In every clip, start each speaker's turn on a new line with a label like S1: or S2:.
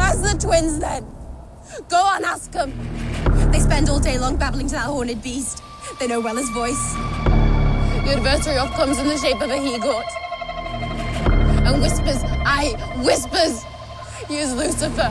S1: Where's the twins then? Go on, ask them. They spend all day long babbling to that horned beast. They know well his voice. The adversary comes in the shape of a he-goat. And whispers, he is Lucifer.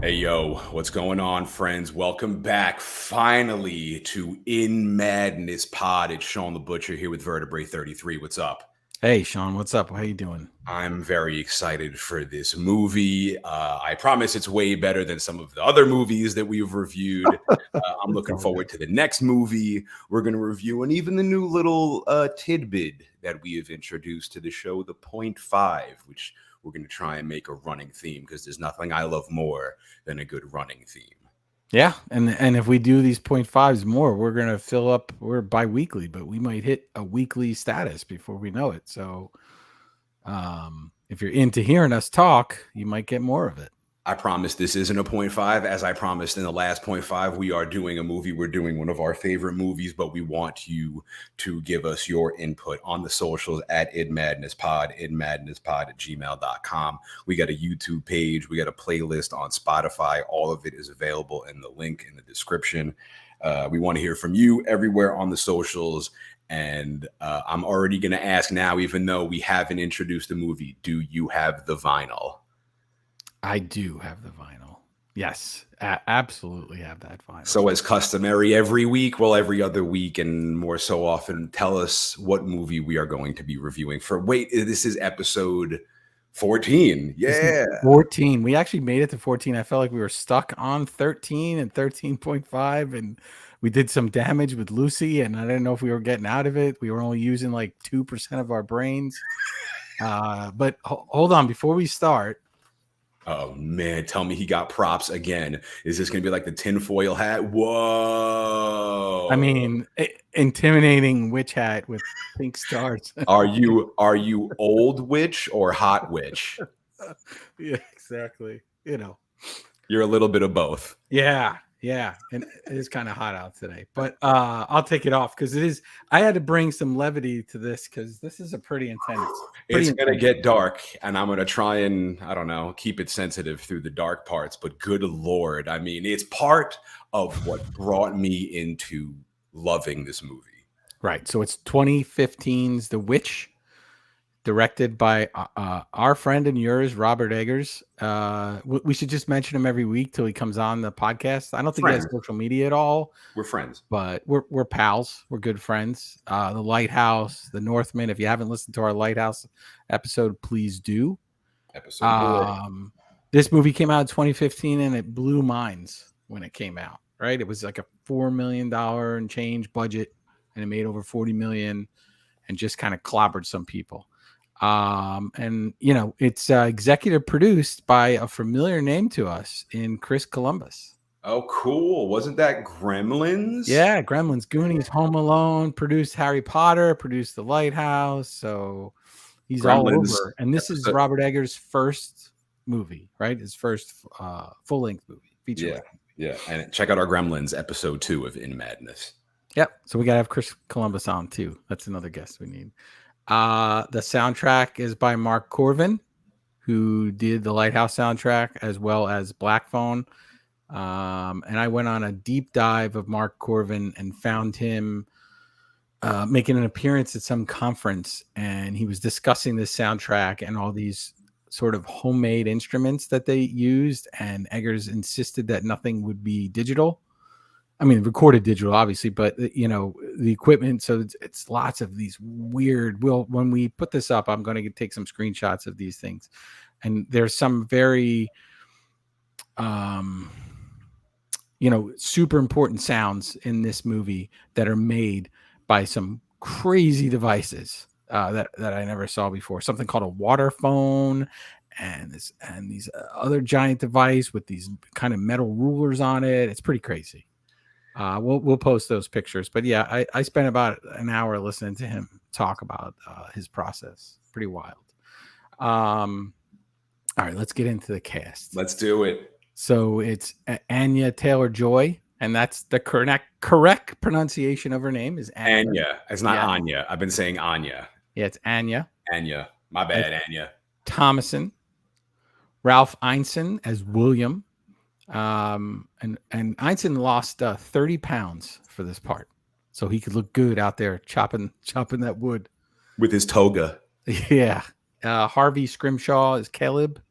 S2: Hey, yo, what's going on, friends? Welcome back, finally, to In Madness Pod. It's Shawn the Butcher here with Vertebrae33. What's up?
S3: Hey, Shawn, what's up? How you doing?
S2: I'm very excited for this movie. I promise it's way better than some of the other movies that we've reviewed. I'm looking forward to the next movie we're going to review, and even the new little tidbit that we have introduced to the show, the Point 5, which we're going to try and make a running theme because there's nothing I love more than a good running theme.
S3: Yeah, and if we do these 0.5s more, we're going to fill up. We're bi-weekly, but we might hit a weekly status before we know it. So if you're into hearing us talk, you might get more of it.
S2: I promise this isn't a 0.5. As I promised in the last 0.5, we are doing a movie. We're doing one of our favorite movies, but we want you to give us your input on the socials at InMadnessPod, InMadnessPod@gmail.com. We got a YouTube page. We got a playlist on Spotify. All of it is available in the link in the description. We want to hear from you everywhere on the socials. And I'm already going to ask now, even though we haven't introduced the movie, do you have the vinyl?
S3: I do have the vinyl. Yes, absolutely have that vinyl.
S2: So as customary every week, well, every other week and more so often, tell us what movie we are going to be reviewing for. Wait, this is episode 14. Yeah.
S3: 14. We actually made it to 14. I felt like we were stuck on 13 and 13.5, and we did some damage with Lucy, and I didn't know if we were getting out of it. We were only using like 2% of our brains. But hold on, before we start.
S2: Oh, man, tell me he got props again. Is this going to be like the tinfoil hat? Whoa.
S3: I mean, intimidating witch hat with pink stars.
S2: Are you old witch or hot witch?
S3: Yeah, exactly. You know.
S2: You're a little bit of both.
S3: Yeah. And it is kind of hot out today. But I'll take it off because it is. I had to bring some levity to this because this is a pretty intense.
S2: It's going to get dark, and I'm going to try and, I don't know, keep it sensitive through the dark parts. But good Lord, I mean, it's part of what brought me into loving this movie.
S3: Right. So it's 2015's The Witch, directed by our friend and yours, Robert Eggers. We should just mention him every week till he comes on the podcast. I don't think he has social media at all.
S2: We're friends,
S3: but we're pals. We're good friends. The Lighthouse, The Northman. If you haven't listened to our Lighthouse episode, please do. This movie came out in 2015, and it blew minds when it came out. Right, it was like a $4 million and change budget, and it made over 40 million, and just kind of clobbered some people. And you know, it's executive produced by a familiar name to us in Chris Columbus.
S2: Oh, cool. Wasn't that Gremlins?
S3: Yeah, Gremlins, Goonies, Home Alone, produced Harry Potter, produced The Lighthouse. So he's Gremlins, all over. And this is Robert Eggers' first movie, right? His first full-length movie, feature length.
S2: Yeah. And check out our Gremlins episode 2 of In Madness.
S3: Yep. So we got to have Chris Columbus on too. That's another guest we need. The soundtrack is by Mark Corvin, who did the Lighthouse soundtrack as well as Black Phone. And I went on a deep dive of Mark Corvin and found him making an appearance at some conference, and he was discussing this soundtrack and all these sort of homemade instruments that they used, and Eggers insisted that nothing would be digital. I mean, recorded digital, obviously, but you know, the equipment. So it's lots of these weird. When we put this up, I'm going to take some screenshots of these things, and there's some very, super important sounds in this movie that are made by some crazy devices that I never saw before. Something called a water phone, and these other giant device with these kind of metal rulers on it. It's pretty crazy. We'll post those pictures, but yeah, I spent about an hour listening to him talk about his process. Pretty wild. All right, let's get into the cast.
S2: Let's do it.
S3: So it's Anya Taylor-Joy, and that's the correct pronunciation of her name is
S2: Anya. It's not Anya. I've been saying Anya.
S3: Yeah, it's Anya.
S2: Anya. My bad, Anya.
S3: Thomason, Ralph Ineson as William. And Ineson lost 30 pounds for this part, so he could look good out there chopping that wood
S2: with his toga.
S3: Yeah. Harvey Scrimshaw is Caleb.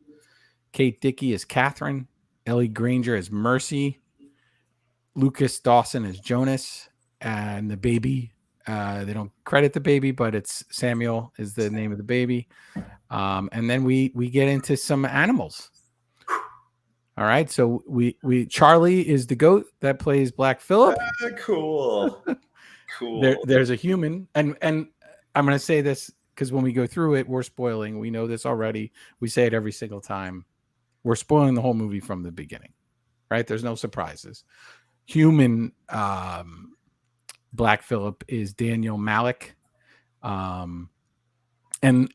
S3: Kate Dickey is Catherine. Ellie Granger is Mercy. Lucas Dawson is Jonas. And the baby, they don't credit the baby, but it's Samuel is the name of the baby. And then we get into some animals. All right. So we Charlie is the goat that plays Black Phillip.
S2: Cool. Cool.
S3: There's a human. And I'm going to say this because when we go through it, we're spoiling. We know this already. We say it every single time. We're spoiling the whole movie from the beginning, right? There's no surprises. Human Black Phillip is Daniel Malik. And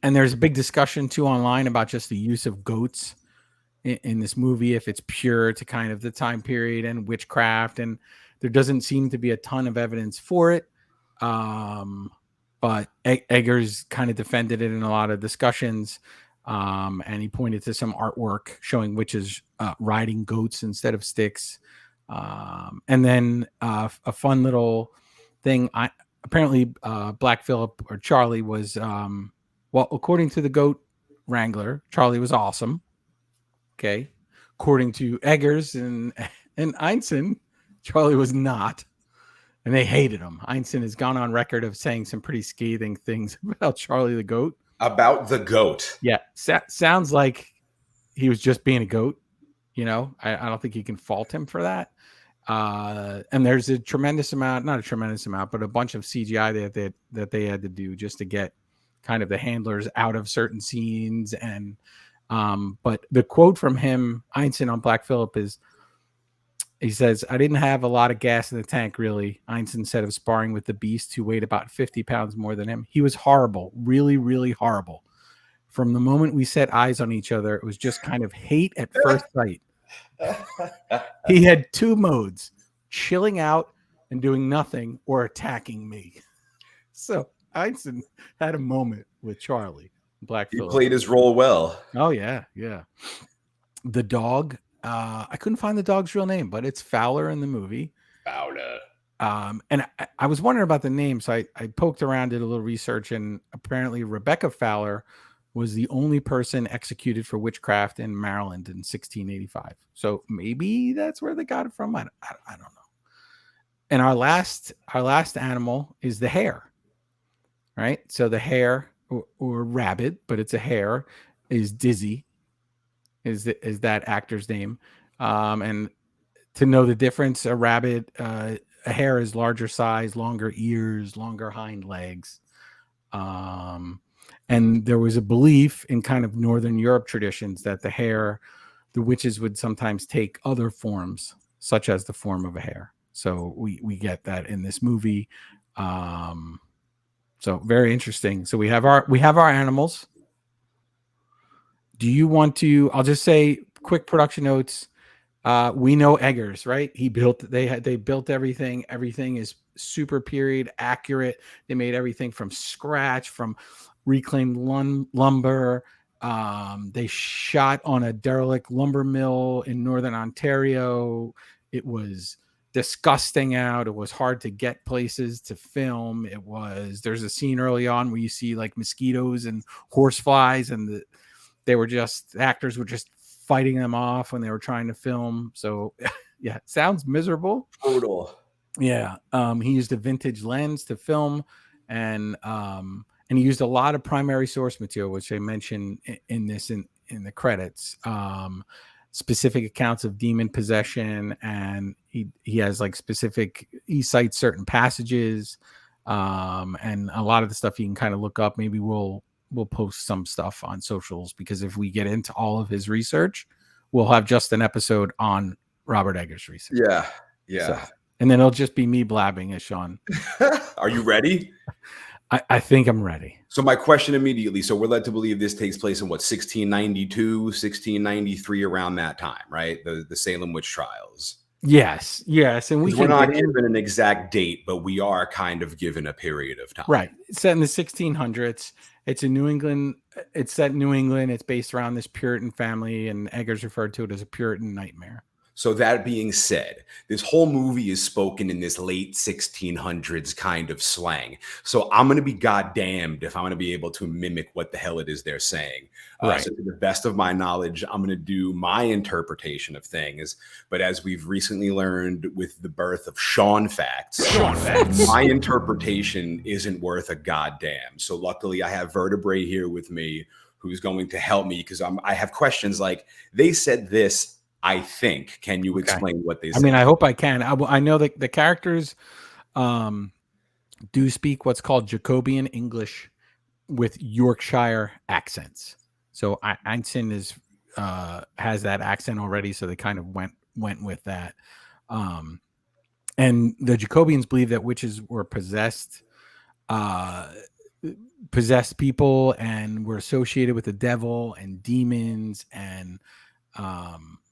S3: there's a big discussion too online about just the use of goats in this movie, if it's pure to kind of the time period and witchcraft. And there doesn't seem to be a ton of evidence for it. But Eggers kind of defended it in a lot of discussions. And he pointed to some artwork showing witches riding goats instead of sticks. And then a fun little thing. Apparently, Black Phillip or Charlie was, well, according to the goat wrangler, Charlie was awesome. Okay. According to Eggers and Ineson, Charlie was not. And they hated him. Ineson has gone on record of saying some pretty scathing things about Charlie the goat.
S2: About the goat.
S3: Yeah. Sounds like he was just being a goat. You know, I don't think you can fault him for that. And there's a tremendous amount, not a tremendous amount, but a bunch of CGI that they had to do just to get kind of the handlers out of certain scenes. And but the quote from him, Ineson on Black Phillip is, he says, "I didn't have a lot of gas in the tank, really." Ineson said of sparring with the Beast, who weighed about 50 pounds more than him. He was horrible, really, really horrible. From the moment we set eyes on each other, it was just kind of hate at first sight. He had two modes, chilling out and doing nothing, or attacking me. So Ineson had a moment with Charlie. Black Phillip.
S2: He played his role well.
S3: Oh, yeah, yeah. The dog, I couldn't find the dog's real name, but it's Fowler in the movie.
S2: Fowler.
S3: And I was wondering about the name, so I poked around, did a little research, and apparently Rebecca Fowler was the only person executed for witchcraft in Maryland in 1685. So maybe that's where they got it from. I don't know. And our last animal is the hare, right? So the hare or rabbit, but it's a hare, is Dizzy, is that actor's name. And to know the difference, a rabbit, a hare is larger size, longer ears, longer hind legs. And there was a belief in kind of Northern Europe traditions that the witches would sometimes take other forms, such as the form of a hare. So we get that in this movie. So very interesting. So we have our animals. Do you want to? I'll just say quick production notes. We know Eggers, right? They built everything. Everything is super period accurate. They made everything from scratch, from reclaimed lumber. They shot on a derelict lumber mill in Northern Ontario. It was disgusting out. It was hard to get places to film. There's a scene early on where you see like mosquitoes and horseflies, and actors were just fighting them off when they were trying to film. So yeah, it sounds miserable.
S2: Brutal.
S3: Yeah. He used a vintage lens to film, and he used a lot of primary source material, which I mentioned in the credits. Specific accounts of demon possession, and he has like he cites certain passages, and a lot of the stuff you can kind of look up. Maybe we'll post some stuff on socials, because if we get into all of his research, we'll have just an episode on Robert Eggers' research.
S2: Yeah.
S3: So, and then it'll just be me blabbing as Shawn.
S2: Are you ready?
S3: I think I'm ready.
S2: So my question immediately, so we're led to believe this takes place in 1692, 1693, around that time, right? The Salem witch trials.
S3: Yes, and we
S2: we're
S3: can
S2: not
S3: get in.
S2: given an exact date, but we are kind of given a period of time.
S3: Right. It's set in the 1600s. It's in New England. It's set in New England. It's based around this Puritan family, and Eggers referred to it as a Puritan nightmare.
S2: So that being said, this whole movie is spoken in this late 1600s kind of slang. So I'm going to be goddamned if I'm going to be able to mimic what the hell it is they're saying.
S3: Right.
S2: So to the best of my knowledge, I'm going to do my interpretation of things. But as we've recently learned with the birth of Shawn Facts, my interpretation isn't worth a goddamn. So luckily I have Vertebrae here with me who's going to help me because I have questions like, they said this, I think. Can you explain what they said?
S3: I mean, I hope I can. I know that the characters do speak what's called Jacobean English with Yorkshire accents. So Einstein has that accent already, so they kind of went with that. And the Jacobians believe that witches were possessed people and were associated with the devil and demons, and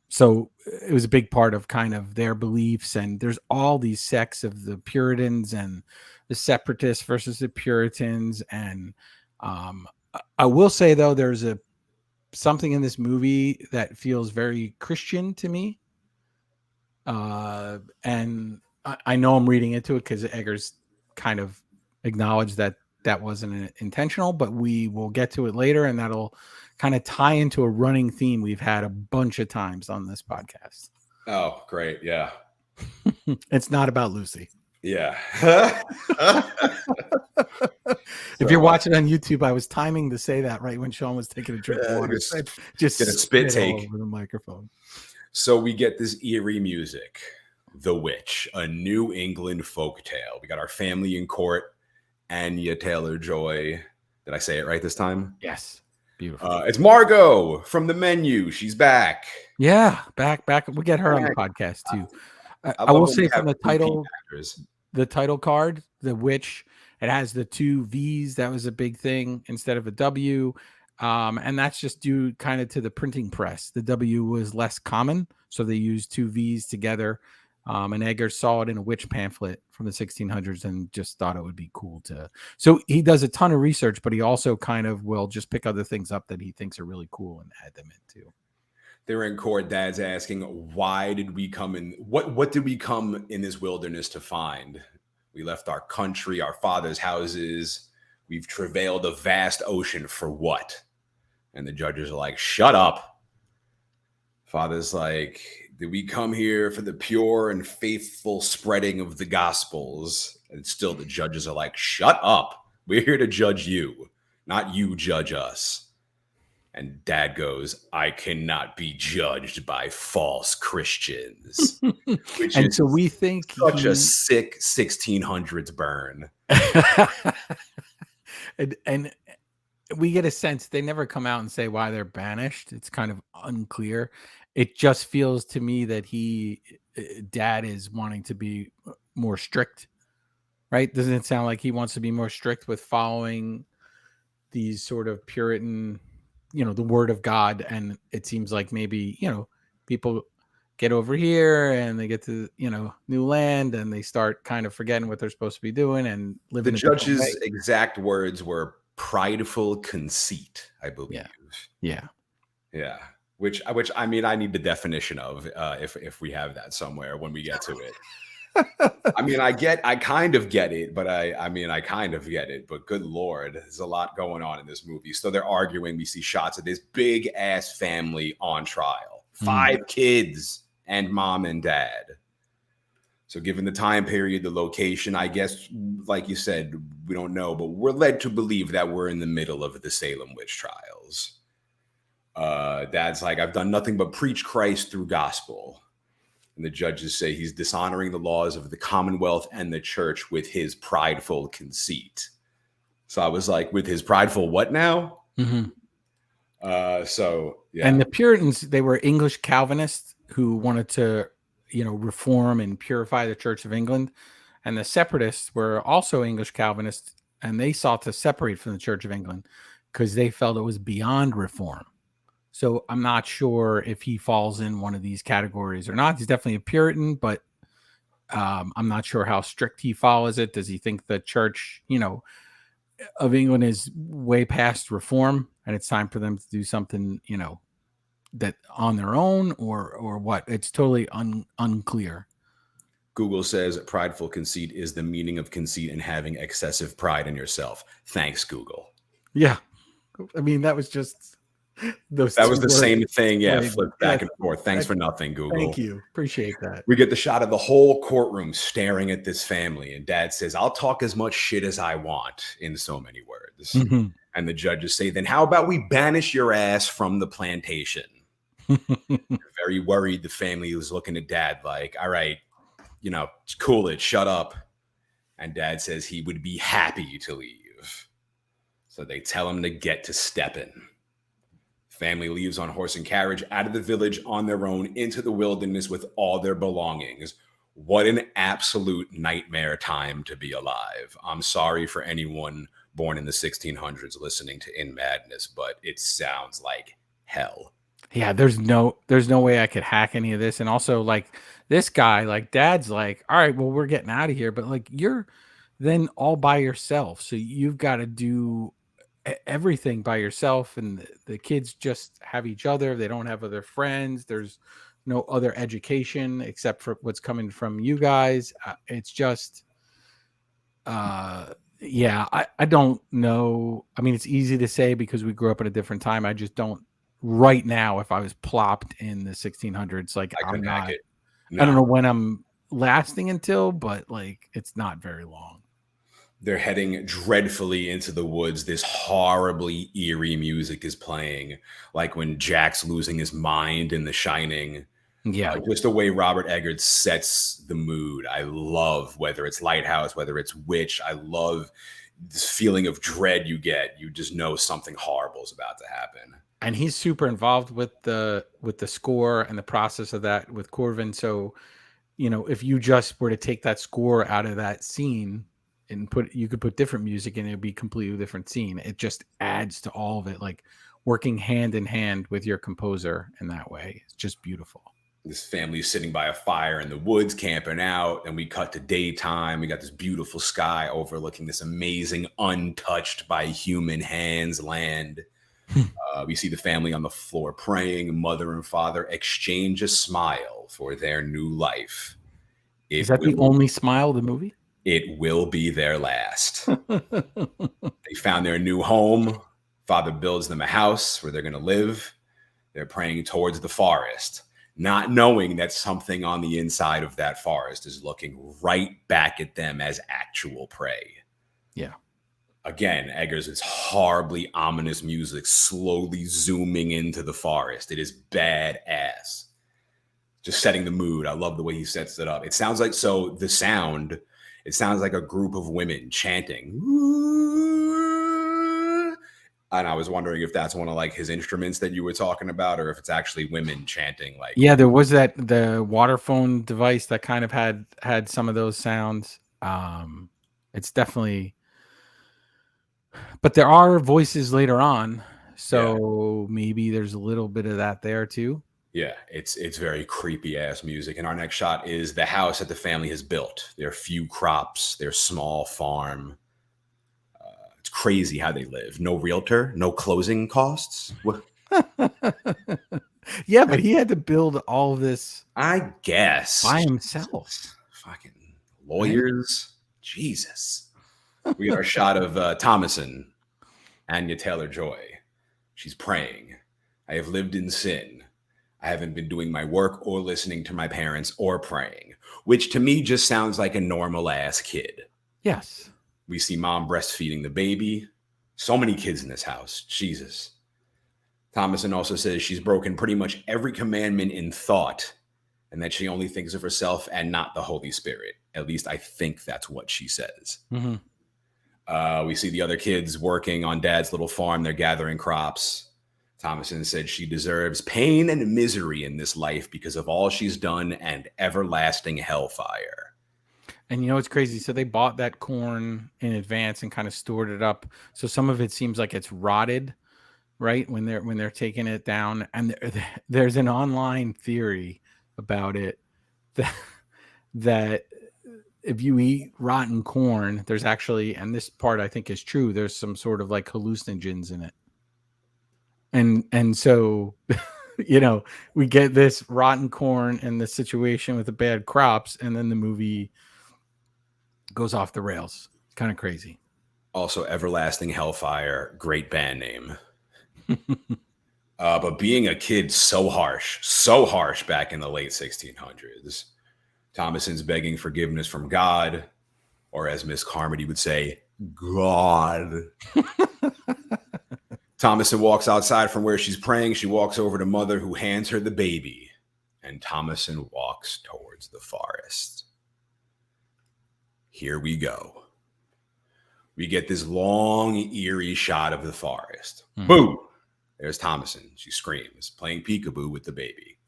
S3: so it was a big part of kind of their beliefs. And there's all these sects of the Puritans and the Separatists versus the Puritans. And I will say, though, there's something in this movie that feels very Christian to me. And I know I'm reading into it because Eggers kind of acknowledged that wasn't intentional, but we will get to it later, and that'll kind of tie into a running theme we've had a bunch of times on this podcast.
S2: Oh, great. Yeah.
S3: It's not about Lucy.
S2: Yeah.
S3: If you're watching on YouTube, I was timing to say that right when Shawn was taking a drink of water. Just
S2: get a spit take
S3: over the microphone.
S2: So we get this eerie music, The Witch, a New England folktale. We got our family in court, Anya Taylor-Joy. Did I say it right this time?
S3: Yes. Beautiful.
S2: It's Margot from The Menu. She's back.
S3: Yeah, back. We'll get her on the podcast too. I will say from the title card, The Witch, it has the 2 V's. That was a big thing instead of a W. And that's just due kind of to the printing press. The W was less common, so they used 2 V's together. And Eggers saw it in a witch pamphlet from the 1600s and just thought it would be cool to. So he does a ton of research, but he also kind of will just pick other things up that he thinks are really cool and add them into.
S2: They're in court. Dad's asking, why did we come in? What did we come in this wilderness to find? We left our country, our father's houses. We've travailed a vast ocean for what? And the judges are like, shut up. Father's like, did we come here for the pure and faithful spreading of the gospels? And still the judges are like, shut up. We're here to judge you, not you judge us. And Dad goes, I cannot be judged by false Christians. Which
S3: and
S2: is
S3: so we think
S2: such a sick 1600s burn.
S3: and we get a sense they never come out and say why they're banished. It's kind of unclear. It just feels to me that Dad is wanting to be more strict, right? Doesn't it sound like he wants to be more strict with following these sort of Puritan, the word of God? And it seems like maybe, people get over here and they get to, new land and they start kind of forgetting what they're supposed to be doing and living.
S2: The judge's exact words were prideful conceit, I believe.
S3: Yeah.
S2: Which I mean, I need the definition of if we have that somewhere when we get to it. I mean, I kind of get it, but I kind of get it, but good Lord, there's a lot going on in this movie. So they're arguing. We see shots of this big ass family on trial, 5 kids and mom and dad. So given the time period, the location, I guess, like you said, we don't know, but we're led to believe that we're in the middle of the Salem witch trials. Dad's like, I've done nothing but preach Christ through gospel. And the judges say he's dishonoring the laws of the Commonwealth and the church with his prideful conceit. So I was like, with his prideful what now?
S3: Mm-hmm.
S2: So, yeah.
S3: And the Puritans, they were English Calvinists who wanted to, reform and purify the Church of England. And the Separatists were also English Calvinists, and they sought to separate from the Church of England because they felt it was beyond reform. So I'm not sure if he falls in one of these categories or not. He's definitely a Puritan, but I'm not sure how strict he follows it. Does he think the church, of England is way past reform and it's time for them to do something, that on their own or what? It's totally unclear.
S2: Google says prideful conceit is the meaning of conceit and having excessive pride in yourself. Thanks, Google.
S3: Yeah. I mean, that was just those.
S2: That was the
S3: words.
S2: same thing. Yeah,
S3: Right.
S2: flip back and forth. Thanks for nothing, Google.
S3: Thank you. Appreciate that.
S2: We get the shot of the whole courtroom staring at this family, and Dad says, "I'll talk as much shit as I want," in so many words.
S3: Mm-hmm.
S2: And the judges say, "Then how about we banish your ass from the plantation?" Very worried. The family was looking at Dad like, "All right, cool it, shut up." And Dad says he would be happy to leave. So they tell him to get to stepping. Family leaves on horse and carriage out of the village on their own into the wilderness with all their belongings. What an absolute nightmare time to be alive. I'm sorry for anyone born in the 1600s listening to In Madness, but it sounds like hell.
S3: Yeah, there's no way I could hack any of this. And also, like, this guy, like, Dad's like, all right, well, we're getting out of here, but like, you're then all by yourself, so you've got to do everything by yourself, and the kids just have each other. They don't have other friends. There's no other education except for what's coming from you guys. It's just yeah, I don't know. I mean, it's easy to say because we grew up at a different time. I just don't right now. If I was plopped in the 1600s, like, I'm not,
S2: No.
S3: I don't know when I'm lasting until, but like, it's not very long.
S2: They're heading dreadfully into the woods. This horribly eerie music is playing, like when Jack's losing his mind in The Shining.
S3: Yeah.
S2: Just the way Robert Eggers sets the mood. I love, whether it's Lighthouse, whether it's Witch, I love this feeling of dread you get. You just know something horrible is about to happen.
S3: And he's super involved with the score and the process of that with Corvin. So, if you just were to take that score out of that scene and you could put different music in, it'd be a completely different scene. It just adds to all of it, like working hand in hand with your composer in that way. It's just beautiful.
S2: This family's sitting by a fire in the woods, camping out, and we cut to daytime. We got this beautiful sky overlooking this amazing, untouched by human hands land. We see the family on the floor praying. Mother and father exchange a smile for their new life.
S3: Is that the only smile of the movie?
S2: It will be their last. They found their new home. Father builds them a house where they're going to live. They're praying towards the forest, not knowing that something on the inside of that forest is looking right back at them as actual prey.
S3: Yeah.
S2: Again, Eggers is horribly ominous music slowly zooming into the forest. It is badass. Just setting the mood. I love the way he sets it up. It sounds like, it sounds like a group of women chanting. And I was wondering if that's one of like his instruments that you were talking about, or if it's actually women chanting. Like,
S3: yeah, there was the water phone device that kind of had some of those sounds. It's definitely, but there are voices later on, so maybe there's a little bit of that there too.
S2: Yeah, it's very creepy ass music. And our next shot is the house that the family has built. Their few crops, their small farm. It's crazy how they live. No realtor, no closing costs.
S3: Yeah, but he had to build all of this,
S2: I guess,
S3: by himself.
S2: Fucking lawyers. Right? Jesus. We got our shot of Thomason, Anya Taylor-Joy. She's praying. I have lived in sin. I haven't been doing my work or listening to my parents or praying, which to me just sounds like a normal ass kid.
S3: Yes.
S2: We see mom breastfeeding the baby. So many kids in this house. Jesus. Thomason also says she's broken pretty much every commandment in thought and that she only thinks of herself and not the Holy Spirit. At least I think that's what she says.
S3: Mm-hmm.
S2: We see the other kids working on Dad's little farm. They're gathering crops. Thomason said she deserves pain and misery in this life because of all she's done and everlasting hellfire.
S3: And it's crazy. So they bought that corn in advance and kind of stored it up. So some of it seems like it's rotted. right? When they're taking it down, and there's an online theory about it that that if you eat rotten corn, there's actually, and this part I think is true, there's some sort of like hallucinogens in it. And so we get this rotten corn and the situation with the bad crops, and then the movie goes off the rails. Kind of crazy.
S2: Also, Everlasting Hellfire, great band name. But being a kid, so harsh back in the late 1600s. Thomason's begging forgiveness from God, or as Miss Carmody would say, God. Thomason walks outside from where she's praying. She walks over to Mother, who hands her the baby, and Thomason walks towards the forest. Here we go. We get this long, eerie shot of the forest. Boo! There's Thomason. She screams, playing peekaboo with the baby.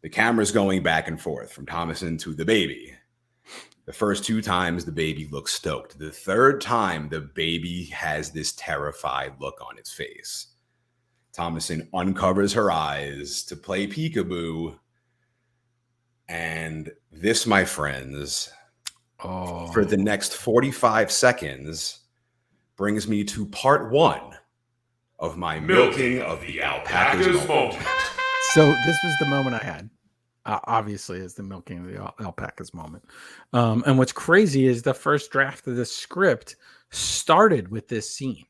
S2: The camera's going back and forth from Thomason to the baby. The first 2 times, the baby looks stoked. The third time, the baby has this terrified look on its face. Thomason uncovers her eyes to play peekaboo. And this, my friends, for the next 45 seconds, brings me to part 1 of my milking of the alpaca's moment.
S3: So this was the moment I had. Obviously, is the milking of the alpaca's moment. And what's crazy is the first draft of the script started with this scene.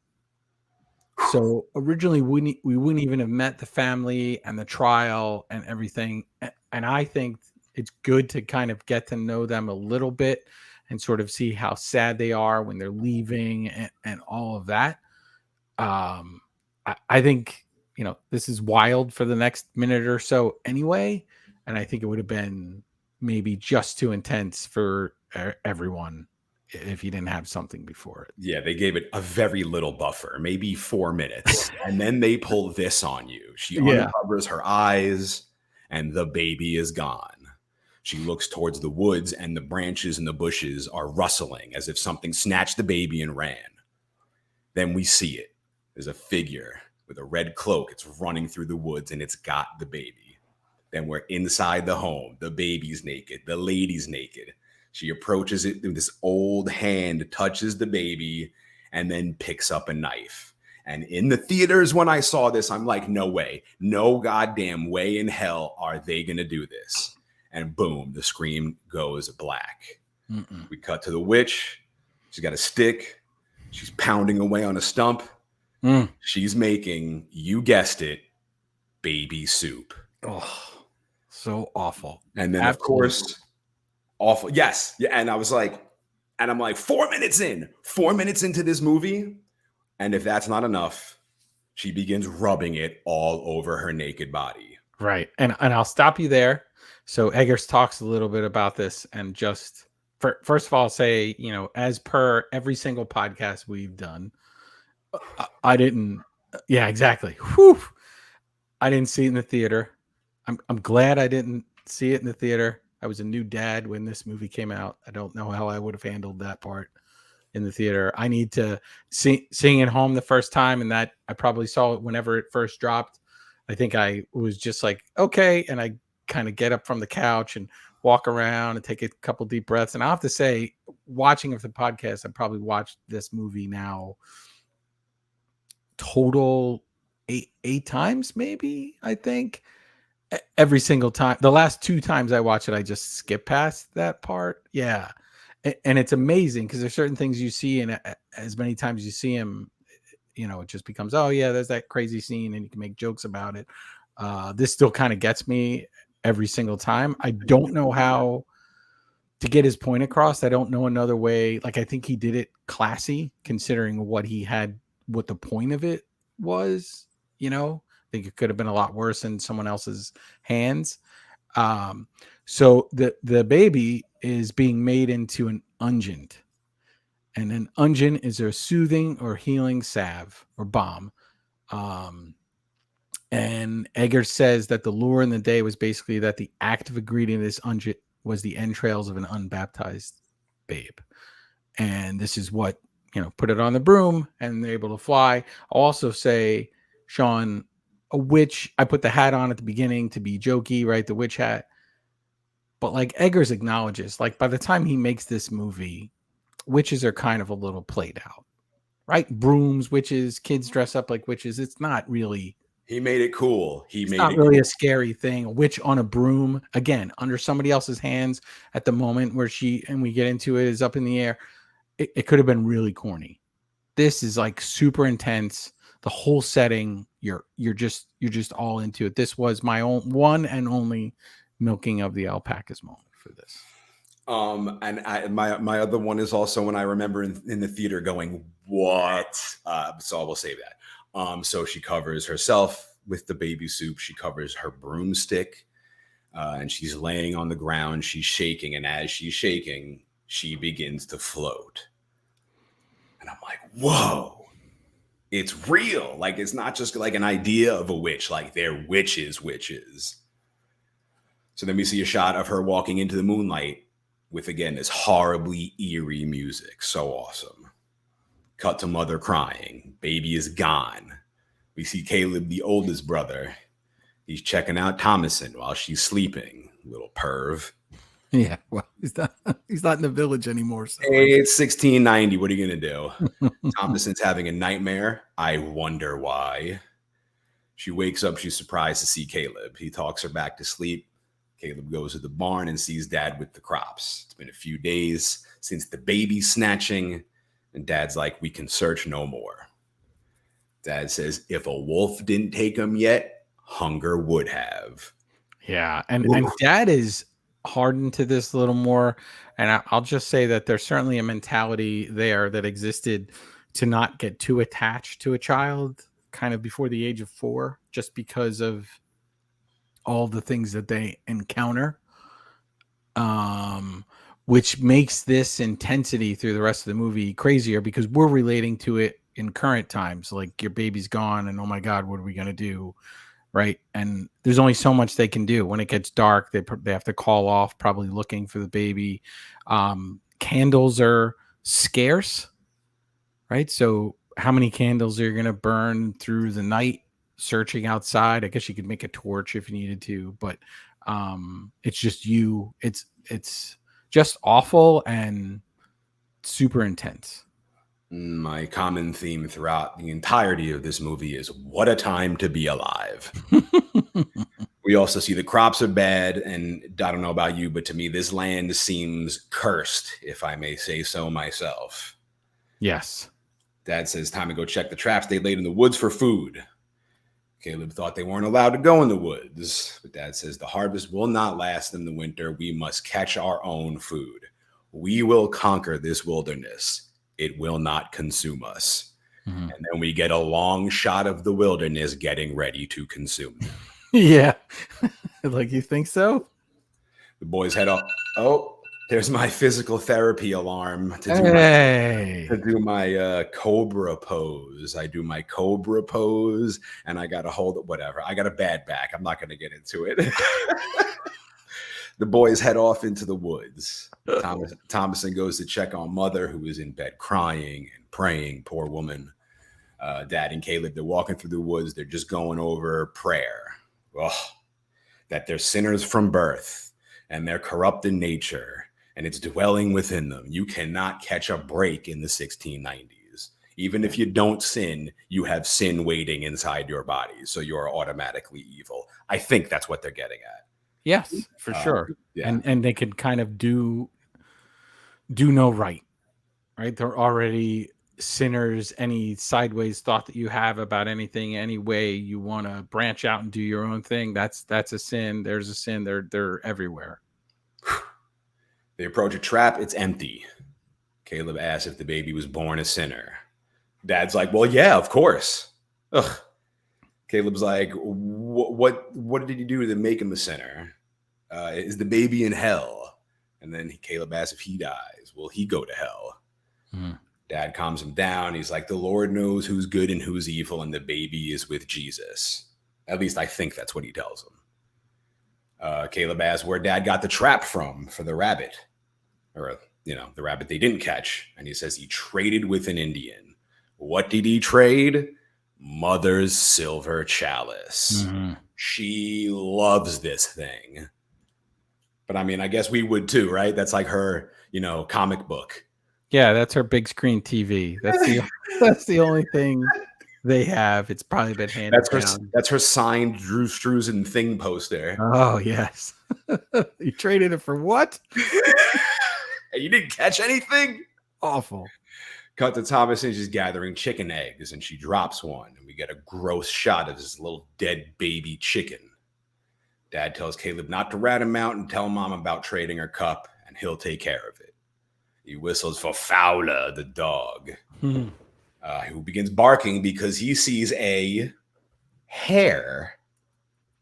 S3: So originally, we wouldn't even have met the family and the trial and everything. And I think it's good to kind of get to know them a little bit and sort of see how sad they are when they're leaving and all of that. I think, this is wild for the next minute or so anyway. And I think it would have been maybe just too intense for everyone if you didn't have something before it.
S2: Yeah, they gave it a very little buffer, maybe 4 minutes. And then they pull this on you. She uncovers her eyes and the baby is gone. She looks towards the woods and the branches and the bushes are rustling as if something snatched the baby and ran. Then we see it. There's a figure with a red cloak. It's running through the woods and it's got the baby. Then we're inside the home. The baby's naked. The lady's naked. She approaches it with this old hand, touches the baby, and then picks up a knife. And in the theaters, when I saw this, I'm like, no way. No goddamn way in hell are they going to do this. And boom, the screen goes black. We cut to the witch. She's got a stick. She's pounding away on a stump. She's making, you guessed it, baby soup.
S3: Oh, so awful.
S2: And then, of course, awful. Yes. Yeah. And I was like, and I'm like, 4 minutes into this movie. And if that's not enough, she begins rubbing it all over her naked body.
S3: Right. And I'll stop you there. So Eggers talks a little bit about this, and just first of all, say, as per every single podcast we've done, I didn't. Yeah, exactly. Whew. I didn't see it in the theater. I'm glad I didn't see it in the theater. I was a new dad when this movie came out. I don't know how I would have handled that part in the theater. I need to seeing it home the first time, and that I probably saw it whenever it first dropped. I think I was just like, okay, and I kind of get up from the couch and walk around and take a couple deep breaths. And I have to say, watching of the podcast, I probably watched this movie now total eight times, maybe. I think every single time. The last 2 times I watched it, I just skip past that part. Yeah. And it's amazing because there's certain things you see, and as many times you see them, it just becomes, oh yeah, there's that crazy scene and you can make jokes about it. This still kind of gets me every single time. I don't know how to get his point across. I don't know another way. Like, I think he did it classy considering what the point of it was, I think it could have been a lot worse in someone else's hands. So the baby is being made into an unguent, and an unguent is a soothing or healing salve or balm. And Eggers says that the lure in the day was basically that the active ingredient of this unguent was the entrails of an unbaptized babe. And this is what, put it on the broom and they're able to fly. I'll also say Shawn, a witch. I put the hat on at the beginning to be jokey, right? The witch hat. But like Eggers acknowledges, like by the time he makes this movie, witches are kind of a little played out, right? Brooms, witches, kids dress up like witches. It's not really.
S2: He made it cool.
S3: It's not really a scary thing. A witch on a broom, again, under somebody else's hands at the moment where we get into it, is up in the air. It could have been really corny. This is like super intense. The whole setting, you're just all into it. This was my own one and only milking of the alpacas moment for this.
S2: And my other one is also when I remember in the theater going, what? So I will say that. So she covers herself with the baby soup. She covers her broomstick, and she's laying on the ground. She's shaking, and as she's shaking, she begins to float. And I'm like, whoa, it's real. Like, it's not just like an idea of a witch. Like, they're witches. So then we see a shot of her walking into the moonlight with, again, this horribly eerie music. So awesome. Cut to mother crying. Baby is gone. We see Caleb, the oldest brother. He's checking out Thomason while she's sleeping. Little perv.
S3: Yeah, well, he's not in the village anymore. So.
S2: Hey, it's 1690. What are you going to do? Thomason's having a nightmare. I wonder why. She wakes up. She's surprised to see Caleb. He talks her back to sleep. Caleb goes to the barn and sees Dad with the crops. It's been a few days since the baby snatching. And Dad's like, we can search no more. Dad says, if a wolf didn't take him yet, hunger would have.
S3: Yeah. And Dad is hardened to this a little more. And I'll just say that there's certainly a mentality there that existed to not get too attached to a child kind of before the age of 4, just because of all the things that they encounter, which makes this intensity through the rest of the movie crazier because we're relating to it in current times. Like, your baby's gone and oh my God, what are we going to do? Right. And there's only so much they can do. When it gets dark, they have to call off, probably looking for the baby. Candles are scarce, right? So how many candles are you going to burn through the night searching outside? I guess you could make a torch if you needed to, but it's just it's just awful and super intense.
S2: My common theme throughout the entirety of this movie is what a time to be alive. We also see the crops are bad, and I don't know about you, but to me, this land seems cursed, if I may say so myself.
S3: Yes.
S2: Dad says, time to go check the traps they laid in the woods for food. Caleb thought they weren't allowed to go in the woods, but Dad says the harvest will not last in the winter. We must catch our own food. We will conquer this wilderness. It will not consume us. Mm-hmm. And then we get a long shot of the wilderness getting ready to consume them.
S3: Yeah. Like, you think so?
S2: The boys head off. Oh, there's my physical therapy alarm to do my cobra pose. I do my cobra pose, and I got to hold it, whatever. I got a bad back. I'm not going to get into it. The boys head off into the woods. Thomason goes to check on Mother, who is in bed crying and praying. Poor woman. Dad and Caleb, they're walking through the woods. They're just going over prayer. That they're sinners from birth, and they're corrupt in nature, and it's dwelling within them. You cannot catch a break in the 1690s. Even if you don't sin, you have sin waiting inside your body, so you're automatically evil. I think that's what they're getting at.
S3: Yes, for sure.
S2: Yeah.
S3: And they could kind of do no right. They're already sinners. Any sideways thought that you have about anything, any way you want to branch out and do your own thing, that's a sin. There's a sin. They're everywhere.
S2: They approach a trap. It's empty. Caleb asks if the baby was born a sinner. Dad's like, well, yeah, of course. Ugh. Caleb's like, what did he do to make him a sinner? Is the baby in hell? And then Caleb asks if he dies, will he go to hell? Mm. Dad calms him down. He's like, the Lord knows who's good and who's evil, and the baby is with Jesus. At least I think that's what he tells him. Caleb asks where Dad got the trap from for the rabbit, or, the rabbit they didn't catch. And he says he traded with an Indian. What did he trade? Mother's silver chalice.
S3: Mm-hmm.
S2: She loves this thing. But I mean, I guess we would too, right? That's like her, comic book.
S3: Yeah, that's her big screen TV. That's the only thing they have. It's probably been handed down.
S2: That's her signed Drew Struzan thing poster.
S3: Oh yes. You traded it for what?
S2: And you didn't catch anything?
S3: Awful.
S2: Cut to Thomas and she's gathering chicken eggs and she drops one and we get a gross shot of this little dead baby chicken. Dad tells Caleb not to rat him out and tell Mom about trading her cup and he'll take care of it. He whistles for Fowler, the dog, who begins barking because he sees a hare.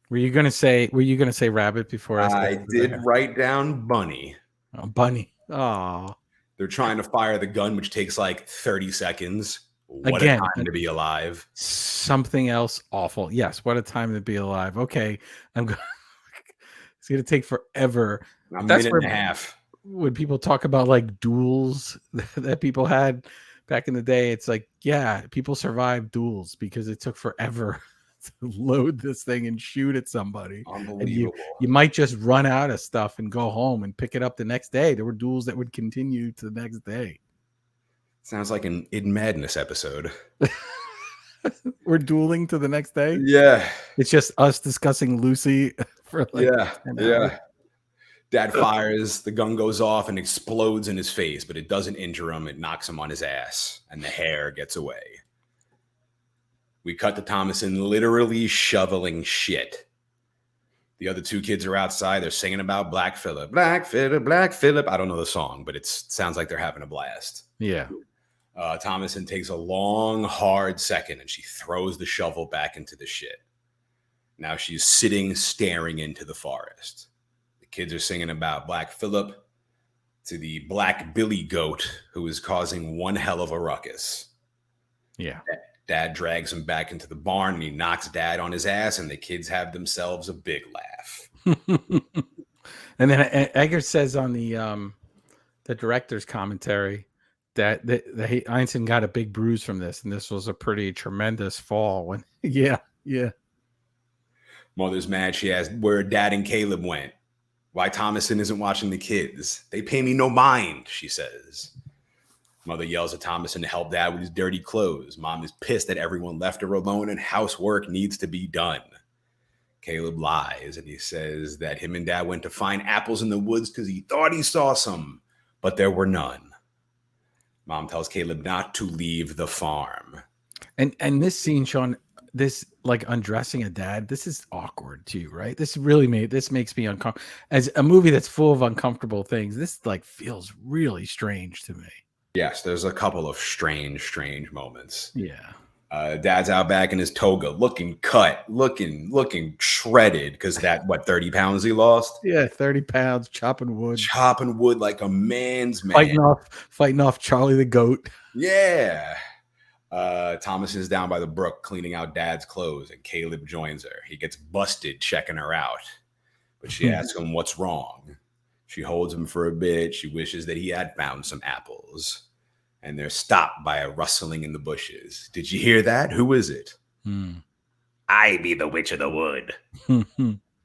S3: Were you gonna say rabbit before
S2: I did write down bunny.
S3: Oh, bunny. Oh.
S2: They're trying to fire the gun, which takes like 30 seconds. What
S3: Again,
S2: a time to be alive.
S3: Something else awful. Yes, what a time to be alive. Okay. It's gonna take forever.
S2: A minute and a half.
S3: When people talk about like duels that people had back in the day, it's like, yeah, people survived duels because it took forever to load this thing and shoot at somebody.
S2: Unbelievable.
S3: And you might just run out of stuff and go home and pick it up the next day. There were duels that would continue to the next day.
S2: Sounds like an In Madness episode.
S3: We're dueling to the next day.
S2: Yeah.
S3: It's just us discussing Lucy for like
S2: yeah. Dad fires, the gun goes off and explodes in his face, but it doesn't injure him. It knocks him on his ass, and the hare gets away. We cut to Thomason literally shoveling shit. The other two kids are outside. They're singing about Black Phillip. Black Phillip, Black Phillip. I don't know the song, but it sounds like they're having a blast.
S3: Yeah.
S2: Thomason takes a long, hard second, and she throws the shovel back into the shit. Now she's sitting, staring into the forest. Kids are singing about Black Phillip to the Black Billy Goat, who is causing one hell of a ruckus.
S3: Yeah.
S2: Dad drags him back into the barn and he knocks Dad on his ass, and the kids have themselves a big laugh.
S3: And then Egger says on the director's commentary that Einstein got a big bruise from this, and this was a pretty tremendous fall. When yeah.
S2: Mother's mad. She asked where Dad and Caleb went. Why Thomason isn't watching the kids. They pay me no mind, she says. Mother yells at Thomason to help Dad with his dirty clothes. Mom is pissed that everyone left her alone and housework needs to be done. Caleb lies and he says that him and Dad went to find apples in the woods because he thought he saw some, but there were none. Mom tells Caleb not to leave the farm.
S3: And this scene, Shawn, this like undressing a dad, this is awkward too, right? This makes me uncomfortable. As a movie that's full of uncomfortable things, this like feels really strange to me.
S2: Yes, there's a couple of strange moments.
S3: Yeah.
S2: Dad's out back in his toga, looking cut, looking shredded because that 30 pounds he lost.
S3: Yeah, 30 pounds chopping wood
S2: like a man's man,
S3: fighting off Charlie the goat.
S2: Yeah. Thomason's down by the brook cleaning out Dad's clothes, and Caleb joins her. He gets busted checking her out, but she asks him what's wrong. She holds him for a bit. She wishes that he had found some apples, and they're stopped by a rustling in the bushes. Did you hear that? Who is it? I be the witch of the wood.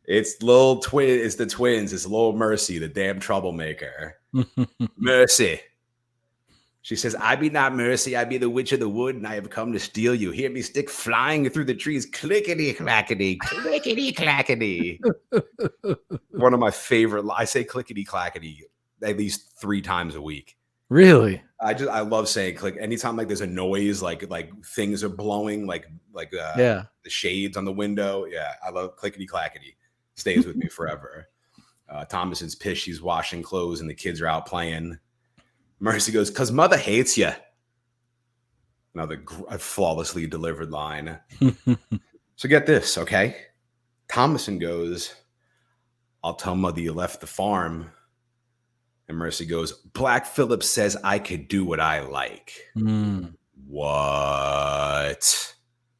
S2: It's little twin. It's the twins. It's little Mercy, the damn troublemaker. Mercy. She says, I be not Mercy, I be the witch of the wood, and I have come to steal you. Hear me stick flying through the trees. Clickety-clackety, clickety-clackety. One of my favorite, I say clickety-clackety at least 3 times a week.
S3: Really?
S2: I love saying click. Anytime like there's a noise, like things are blowing, like the shades on the window. Yeah, I love clickety-clackety. Stays with me forever. Thomason's pissed. She's washing clothes, and the kids are out playing. Mercy goes, because mother hates you. Another flawlessly delivered line. So get this, okay? Thomason goes, I'll tell mother you left the farm. And Mercy goes, Black Phillip says I could do what I like. What?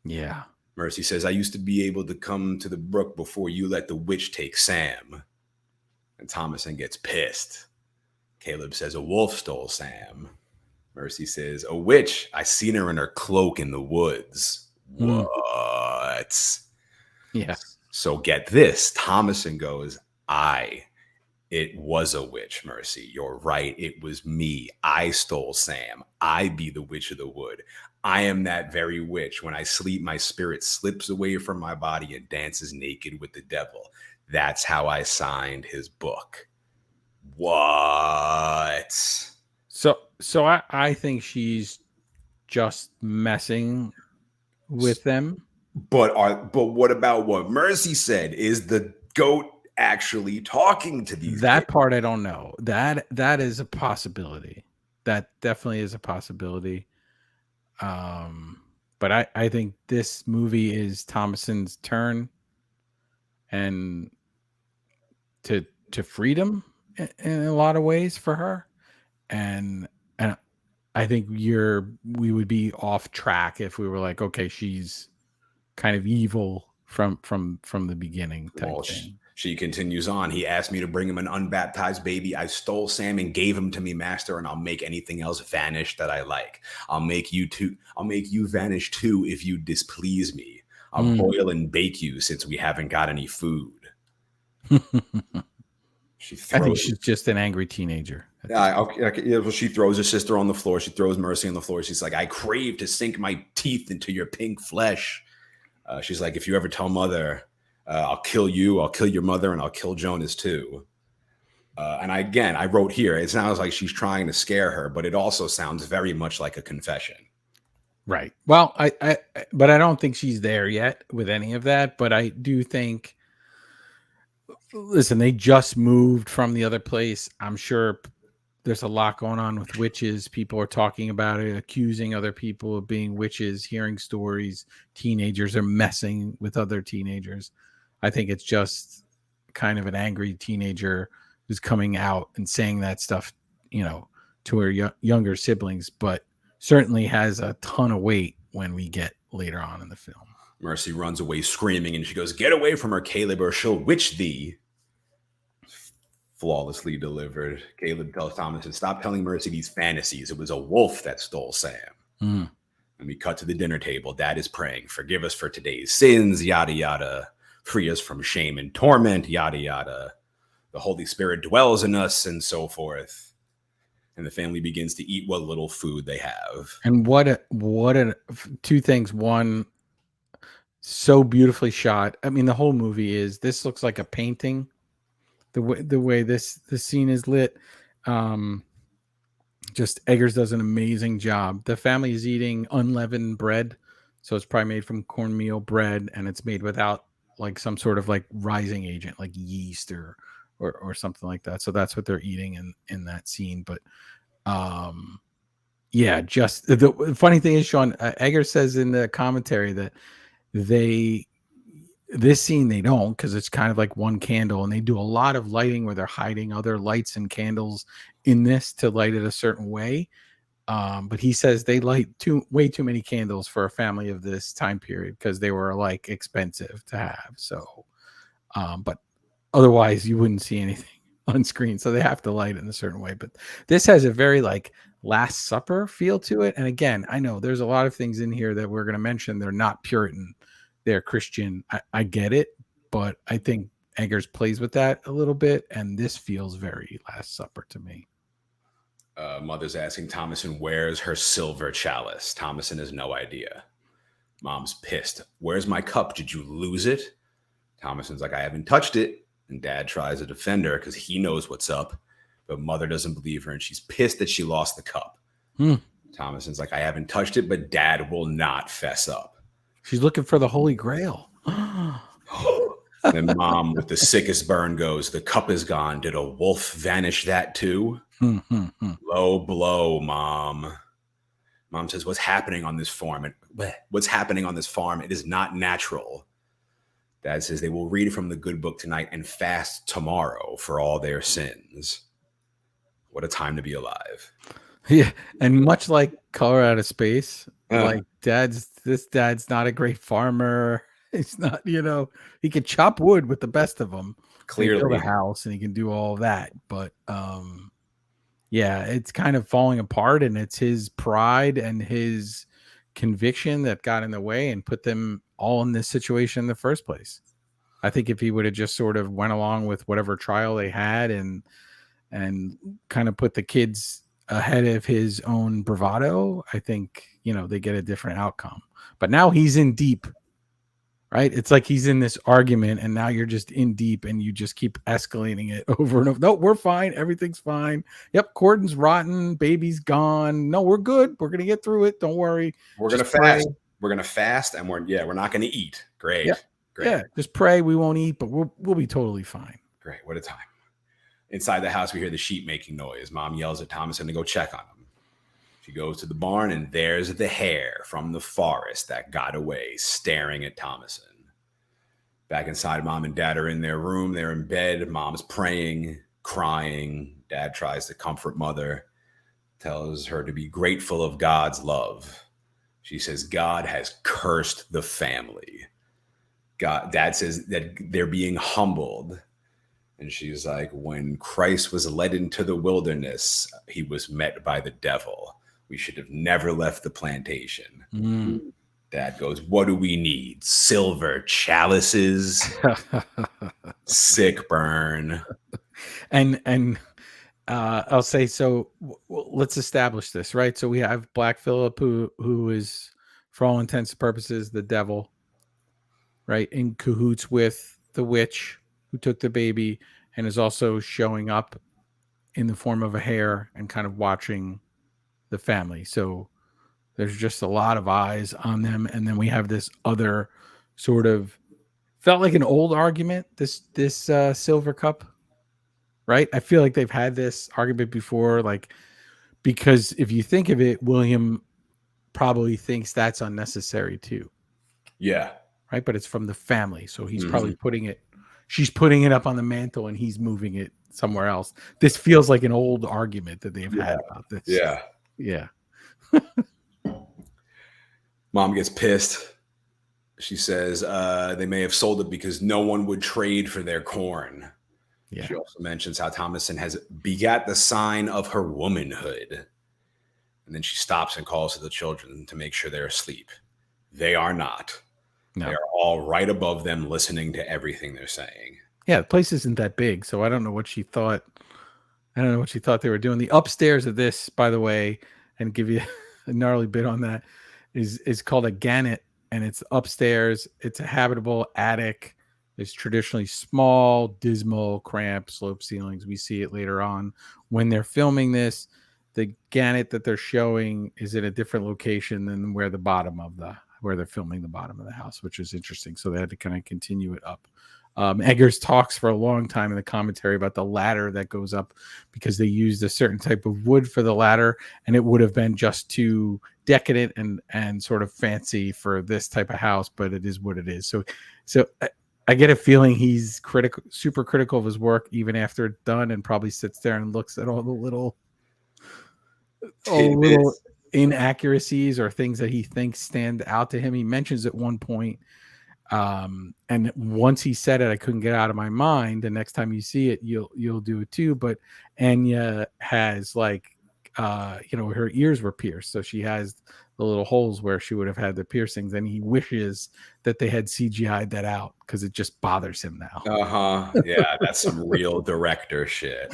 S3: Yeah.
S2: Mercy says, I used to be able to come to the brook before you let the witch take Sam. And Thomason gets pissed. Caleb says, a wolf stole Sam. Mercy says, a witch. I seen her in her cloak in the woods. What?
S3: Yeah.
S2: So get this. Thomason goes, it was a witch, Mercy. You're right. It was me. I stole Sam. I be the witch of the wood. I am that very witch. When I sleep, my spirit slips away from my body and dances naked with the devil. That's how I signed his book. What?
S3: So I think she's just messing with them.
S2: But what about what Mercy said? Is the goat actually talking to these
S3: That
S2: kids?
S3: part I don't know. That is a possibility. That definitely is a possibility. But I think this movie is Thomason's turn and to freedom in a lot of ways for her. And I think we would be off track if we were like, okay, she's kind of evil from the beginning type thing.
S2: She continues on. He asked me to bring him an unbaptized baby. I stole Sam and gave him to me, master, and I'll make anything else vanish that I like. I'll make you vanish too if you displease me. I'll boil and bake you since we haven't got any food.
S3: I think she's just an angry teenager.
S2: She throws her sister on the floor. She throws Mercy on the floor. She's like, I crave to sink my teeth into your pink flesh. She's like, if you ever tell mother, I'll kill you, I'll kill your mother, and I'll kill Jonas too. And I wrote here, it sounds like she's trying to scare her, but it also sounds very much like a confession.
S3: Right. Well, but I don't think she's there yet with any of that. But I do think, listen, they just moved from the other place. I'm sure there's a lot going on with witches. People are talking about it, accusing other people of being witches, hearing stories. Teenagers are messing with other teenagers. I think it's just kind of an angry teenager who's coming out and saying that stuff, to her younger siblings, but certainly has a ton of weight when we get later on in the film.
S2: Mercy runs away screaming and she goes, get away from her, Caleb, or she'll witch thee. Flawlessly delivered. Caleb tells Thomason, stop telling Mercy these fantasies. It was a wolf that stole Sam. And we cut to the dinner table. Dad is praying, forgive us for today's sins, yada, yada. Free us from shame and torment, yada, yada. The Holy Spirit dwells in us, and so forth. And the family begins to eat what little food they have.
S3: And two things. One, so beautifully shot. I mean, the whole movie this looks like a painting. The way this scene is lit, just Eggers does an amazing job. The family is eating unleavened bread, so it's probably made from cornmeal bread, and it's made without like some sort of like rising agent, like yeast or something like that. So that's what they're eating in that scene. But yeah, just the funny thing is, Shawn, Eggers says in the commentary that this scene they don't, because it's kind of like one candle, and they do a lot of lighting where they're hiding other lights and candles in this to light it a certain way. But he says they light way too many candles for a family of this time period because they were like expensive to have. So, but otherwise you wouldn't see anything on screen, so they have to light it in a certain way. But this has a very like Last Supper feel to it. And again, I know there's a lot of things in here that we're going to mention. They're not Puritan. They're Christian. I get it, but I think Eggers plays with that a little bit, and this feels very Last Supper to me.
S2: Mother's asking Thomason, where's her silver chalice? Thomason has no idea. Mom's pissed. Where's my cup? Did you lose it? Thomason's like, I haven't touched it. And Dad tries to defend her because he knows what's up, but Mother doesn't believe her, and she's pissed that she lost the cup. Thomason's like, I haven't touched it, but Dad will not fess up.
S3: She's looking for the Holy Grail.
S2: Then Mom, with the sickest burn, goes, the cup is gone. Did a wolf vanish that too? Low blow, Mom. Mom says, what's happening on this farm? What's happening on this farm? It is not natural. Dad says they will read from the good book tonight and fast tomorrow for all their sins. What a time to be alive.
S3: Yeah, and much like Color Out of Space, like dad's not a great farmer. He's not, he can chop wood with the best of them. Clearly, build a house and he can do all of that. But yeah, it's kind of falling apart, and it's his pride and his conviction that got in the way and put them all in this situation in the first place. I think if he would have just sort of went along with whatever trial they had and kind of put the kids ahead of his own bravado, I think, they get a different outcome. But now he's in deep, right? It's like he's in this argument and now you're just in deep and you just keep escalating it over and over. No, we're fine. Everything's fine. Yep. Cordon's rotten. Baby's gone. No, we're good. We're going to get through it. Don't worry.
S2: We're going to fast. We're going to fast and we're not going to eat. Great.
S3: Yeah. Great. Yeah. Just pray. We won't eat, but we'll be totally fine.
S2: Great. What a time. Inside the house, we hear the sheep making noise. Mom yells at Thomason to go check on him. She goes to the barn, and there's the hare from the forest that got away, staring at Thomason. Back inside, Mom and Dad are in their room. They're in bed. Mom's praying, crying. Dad tries to comfort Mother, tells her to be grateful of God's love. She says God has cursed the family. Dad says that they're being humbled. And she's like, when Christ was led into the wilderness, he was met by the devil. We should have never left the plantation. Dad goes, what do we need? Silver chalices? Sick burn.
S3: And I'll say, so let's establish this, right? So we have Black Phillip, who is, for all intents and purposes, the devil, right? In cahoots with the witch who took the baby and is also showing up in the form of a hare and kind of watching the family. So there's just a lot of eyes on them. And then we have this other sort of, felt like an old argument, this silver cup, right? I feel like they've had this argument before, like, because if you think of it, William probably thinks that's unnecessary too.
S2: Yeah.
S3: Right. But it's from the family. So he's probably she's putting it up on the mantle and he's moving it somewhere else. This feels like an old argument that they've had about this.
S2: Yeah.
S3: Yeah.
S2: Mom gets pissed. She says they may have sold it because no one would trade for their corn. Yeah. She also mentions how Thomason has begat the sign of her womanhood. And then she stops and calls to the children to make sure they're asleep. They are not. No. They're all right above them listening to everything they're saying.
S3: Yeah, the place isn't that big, so I don't know what she thought. I don't know what she thought they were doing. The upstairs of this, by the way, and give you a gnarly bit on that, is called a gannet, and it's upstairs. It's a habitable attic. It's traditionally small, dismal, cramped, slope ceilings. We see it later on when they're filming this. The gannet that they're showing is in a different location than where they're filming the bottom of the house, which is interesting. So they had to kind of continue it up. Eggers talks for a long time in the commentary about the ladder that goes up because they used a certain type of wood for the ladder, and it would have been just too decadent and sort of fancy for this type of house, but it is what it is. So I get a feeling he's super critical of his work even after it's done, and probably sits there and looks at all the little inaccuracies or things that he thinks stand out to him. He mentions at one point, and once he said it, I couldn't get out of my mind. The next time you see it, you'll do it too. But Anya has her ears were pierced, so she has the little holes where she would have had the piercings, and he wishes that they had CGI'd that out because it just bothers him now.
S2: Yeah, that's some real director shit.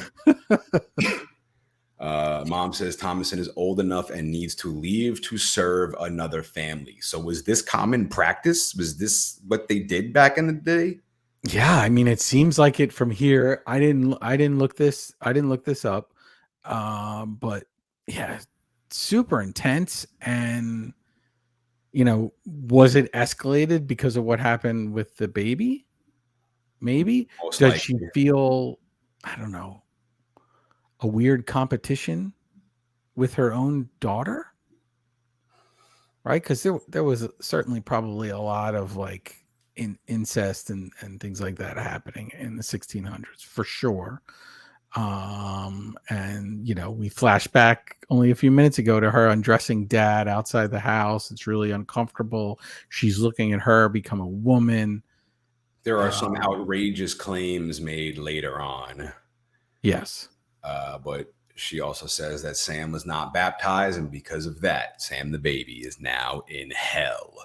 S2: Mom says Thomason is old enough and needs to leave to serve another family. So was this common practice? Was this what they did back in the day?
S3: Yeah, I mean, it seems like it from here. I didn't look this up. But yeah, super intense. And was it escalated because of what happened with the baby? Maybe. Does she feel, I don't know, a weird competition with her own daughter? Right? Because there was certainly probably a lot of incest and things like that happening in the 1600s for sure. And we flash back only a few minutes ago to her undressing Dad outside the house. It's really uncomfortable. She's looking at her become a woman.
S2: There are some outrageous claims made later on.
S3: Yes.
S2: But She also says that Sam was not baptized, and because of that, Sam the baby is now in hell.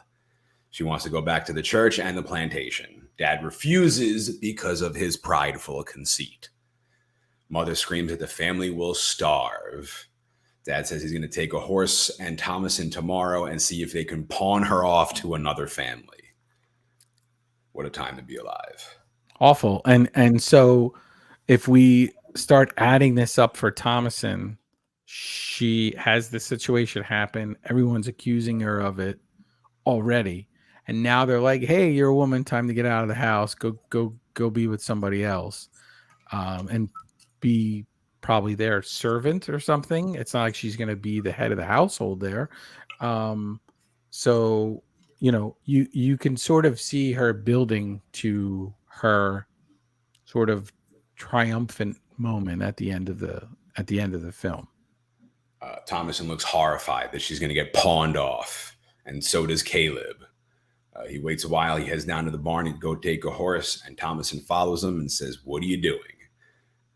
S2: She wants to go back to the church and the plantation. Dad refuses because of his prideful conceit. Mother screams that the family will starve. Dad says he's going to take a horse and Thomason tomorrow and see if they can pawn her off to another family. What a time to be alive.
S3: Awful. And so if we start adding this up for Thomason, she has this situation happen. Everyone's accusing her of it already. And now they're like, hey, you're a woman, time to get out of the house. Go be with somebody else. And be probably their servant or something. It's not like she's going to be the head of the household there. So, you know, you can sort of see her building to her sort of triumphant moment at the end of the film.
S2: Thomason looks horrified that she's going to get pawned off, and so does Caleb. He waits a while. He heads down to the barn to go take a horse, and Thomason follows him and says, "What are you doing?"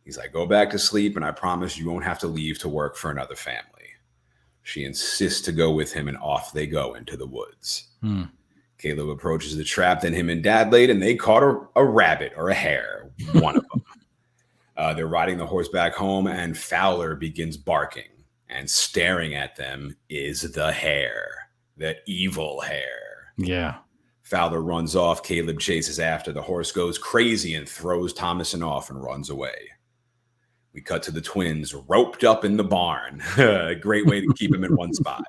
S2: He's like, "Go back to sleep, and I promise you won't have to leave to work for another family." She insists to go with him, and off they go into the woods. Caleb approaches the trap that him and Dad laid, and they caught a rabbit or a hare, one of them. They're riding the horse back home, and Fowler begins barking, and staring at them is the hare, the evil hare.
S3: Yeah.
S2: Fowler runs off. Caleb chases after. The horse goes crazy and throws Thomason off and runs away. We cut to the twins roped up in the barn. A great way to keep them in one spot.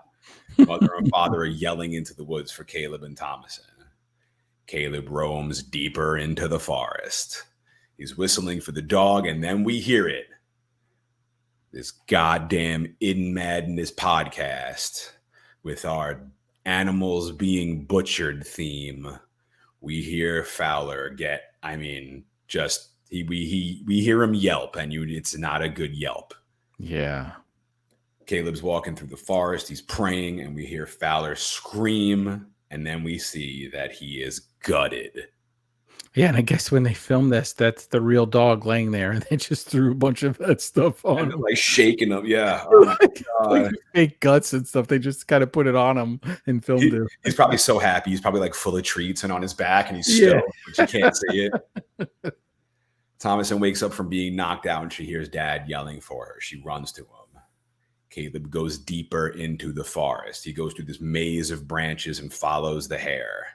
S2: Mother and father are yelling into the woods for Caleb and Thomason. Caleb roams deeper into the forest. He's whistling for the dog, and then we hear it. This goddamn In Madness podcast with our animals being butchered theme. We hear Fowler get, we hear him yelp, and it's not a good yelp.
S3: Yeah.
S2: Caleb's walking through the forest. He's praying, and we hear Fowler scream, and then we see that he is gutted.
S3: Yeah, and I guess when they filmed this, that's the real dog laying there, and they just threw a bunch of that stuff on him.
S2: Like shaking him, yeah. Oh my God.
S3: Like fake guts and stuff. They just kind of put it on him and filmed it.
S2: He's probably so happy. He's probably like full of treats and on his back, and he's stoked, but you can't see it. Thomason wakes up from being knocked out, and she hears Dad yelling for her. She runs to him. Caleb goes deeper into the forest. He goes through this maze of branches and follows the hare.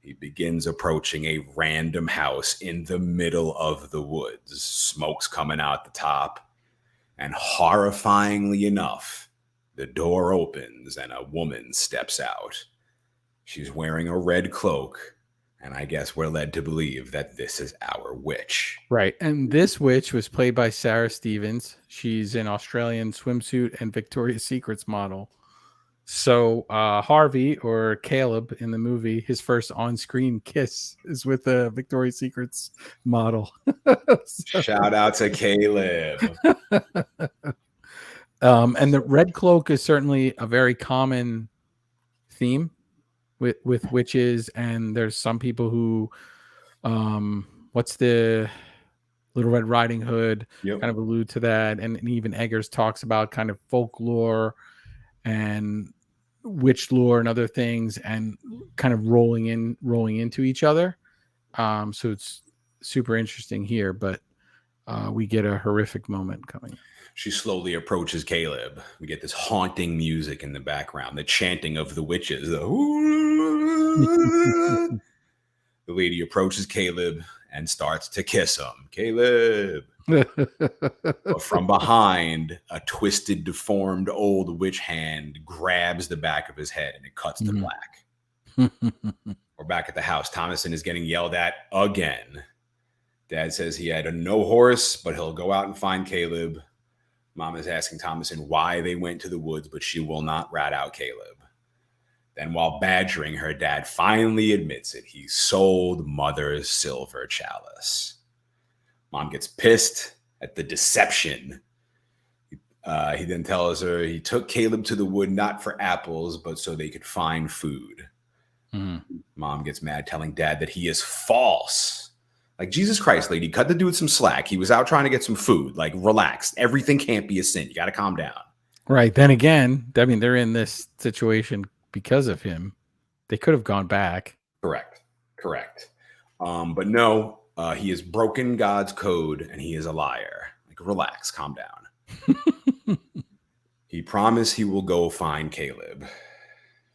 S2: He begins approaching a random house in the middle of the woods. Smoke's coming out the top. And horrifyingly enough, the door opens and a woman steps out. She's wearing a red cloak. And I guess we're led to believe that this is our witch.
S3: Right. And this witch was played by Sarah Stevens. She's an Australian swimsuit and Victoria's Secrets model. So Harvey, or Caleb in the movie, his first on-screen kiss is with a Victoria's Secrets model.
S2: Shout out to Caleb.
S3: And the red cloak is certainly a very common theme with witches, and there's some people who what's the Little Red Riding Hood kind of allude to that, and even Eggers talks about kind of folklore and witch lore and other things, and kind of rolling into each other. So it's super interesting here, but we get a horrific moment coming.
S2: She slowly approaches Caleb. We get this haunting music in the background, the chanting of the witches. The lady approaches Caleb and starts to kiss him. Caleb. But from behind, a twisted, deformed old witch hand grabs the back of his head and it cuts to black. We're back at the house. Thomason is getting yelled at again. Dad says he had no horse, but he'll go out and find Caleb. Mom is asking Thomason why they went to the woods, but she will not rat out Caleb. Then while badgering her, Dad finally admits it. He sold Mother's silver chalice. Mom gets pissed at the deception. He then tells her he took Caleb to the wood not for apples, but so they could find food. Mom gets mad, telling Dad that he is false. Like, Jesus Christ, lady, cut the dude some slack. He was out trying to get some food. Like, relax. Everything can't be a sin. You got to calm down.
S3: Right. Then again, I mean, they're in this situation because of him. They could have gone back.
S2: Correct. But no, he has broken God's code and he is a liar. Like, relax, calm down. He promised he will go find Caleb.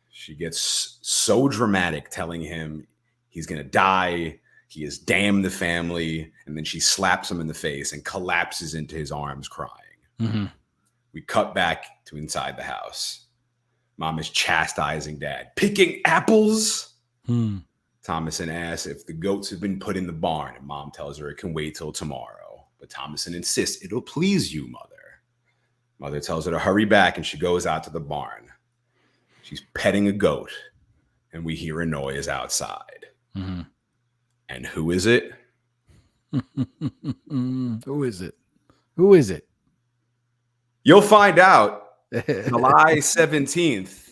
S2: She gets so dramatic, telling him he's going to die. He has damned the family. And then she slaps him in the face and collapses into his arms crying.
S3: Mm-hmm.
S2: We cut back to inside the house. Mom is chastising Dad. Picking apples? Thomason asks if the goats have been put in the barn. And Mom tells her it can wait till tomorrow. But Thomason insists it'll please you, Mother. Mother tells her to hurry back and she goes out to the barn. She's petting a goat. And we hear a noise outside.
S3: Mm-hmm.
S2: And who is it?
S3: Who is it? Who is it?
S2: You'll find out July 17th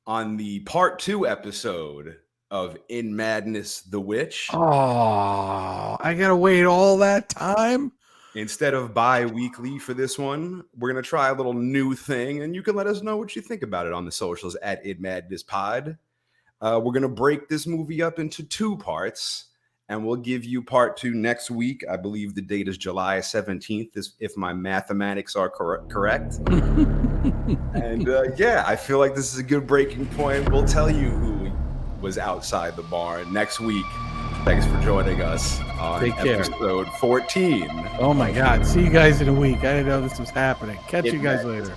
S2: on the part 2 episode of In Madness, the Witch.
S3: Oh, I got to wait all that time?
S2: Instead of bi-weekly for this one, we're going to try a little new thing, and you can let us know what you think about it on the socials at In Madness Pod. We're going to break this movie up into 2 parts. And we'll give you part 2 next week. I believe the date is July 17th, if my mathematics are correct. And yeah, I feel like this is a good breaking point. We'll tell you who was outside the barn next week. Thanks for joining us on episode 14.
S3: Oh my God. See you guys in a week. I didn't know this was happening. Catch you guys later.